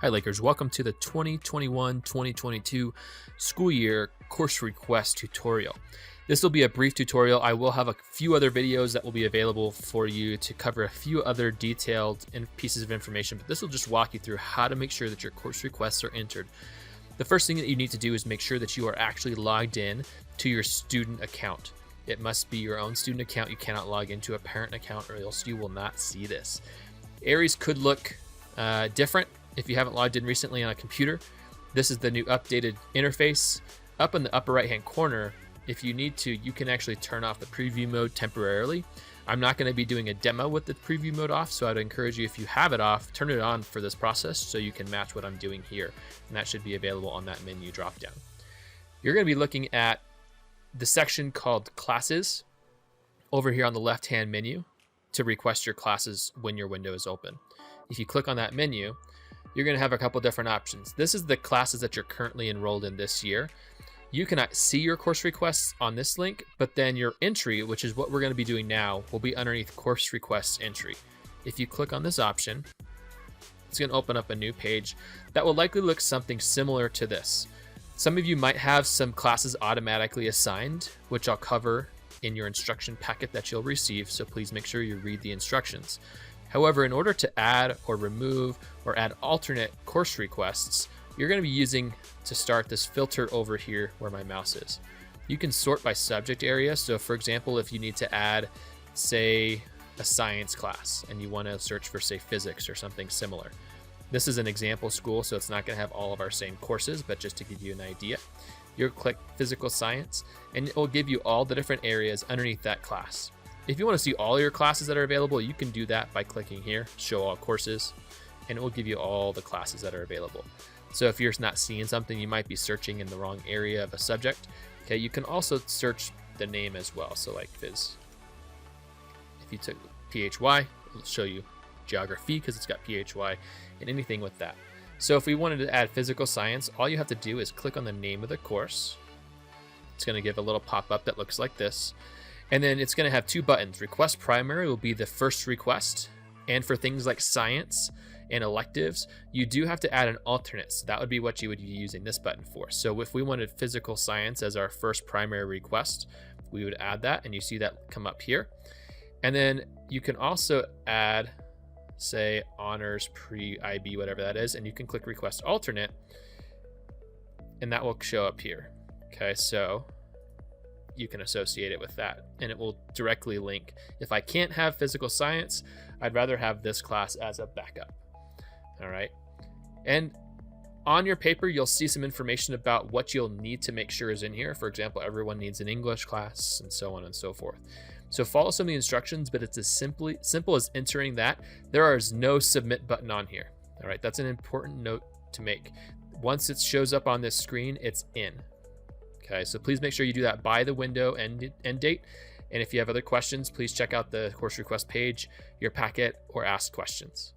Hi Lakers, welcome to the 2021-2022 school year course request tutorial. This will be a brief tutorial. I will have a few other videos that will be available for you to cover a few other detailed pieces of information, but this will just walk you through how to make sure that your course requests are entered. The first thing that you need to do is make sure that you are actually logged in to your student account. It must be your own student account. You cannot log into a parent account or else you will not see this. Aeries could look different if you haven't logged in recently on a computer. This is the new updated interface. Up in the upper right hand corner, if you need to, you can actually turn off the preview mode temporarily. I'm not going to be doing a demo with the preview mode off, so I'd encourage you, if you have it off, turn it on for this process so you can match what I'm doing here, and that should be available on that menu drop down. You're going to be looking at the section called classes over here on the left hand menu to request your classes when your window is open. If you click on that menu, you're going to have a couple different options. This is the classes that you're currently enrolled in this year. You cannot see your course requests on this link, but then your entry, which is what we're going to be doing now, will be underneath course requests entry. If you click on this option, it's going to open up a new page that will likely look something similar to this. Some of you might have some classes automatically assigned, which I'll cover in your instruction packet that you'll receive, so please make sure you read the instructions. However, in order to add or remove or add alternate course requests, you're going to be using to start this filter over here where my mouse is. You can sort by subject area. So for example, if you need to add, say, a science class and you want to search for, say, physics or something similar. This is an example school, so it's not going to have all of our same courses, but just to give you an idea, you'll click physical science and it will give you all the different areas underneath that class. If you want to see all your classes that are available, you can do that by clicking here, show all courses, and it will give you all the classes that are available. So if you're not seeing something, you might be searching in the wrong area of a subject. Okay, you can also search the name as well. So like phys. If you took PHY, it'll show you geography because it's got PHY and anything with that. So if we wanted to add physical science, all you have to do is click on the name of the course. It's going to give a little pop-up that looks like this. And then it's going to have two buttons. Request primary will be the first request. And for things like science and electives, you do have to add an alternate. So that would be what you would be using this button for. So if we wanted physical science as our first primary request, we would add that, and you see that come up here. And then you can also add, say, honors, pre-IB, whatever that is, and you can click request alternate, and that will show up here. Okay, so you can associate it with that, and it will directly link. If I can't have physical science, I'd rather have this class as a backup. All right, and on your paper, you'll see some information about what you'll need to make sure is in here. For example, everyone needs an English class, and so on and so forth. So follow some of the instructions, but it's as simple as entering that. There is no submit button on here. All right, that's an important note to make. Once it shows up on this screen, it's in. Okay, so please make sure you do that by the window end date. And if you have other questions, please check out the course request page, your packet, or ask questions.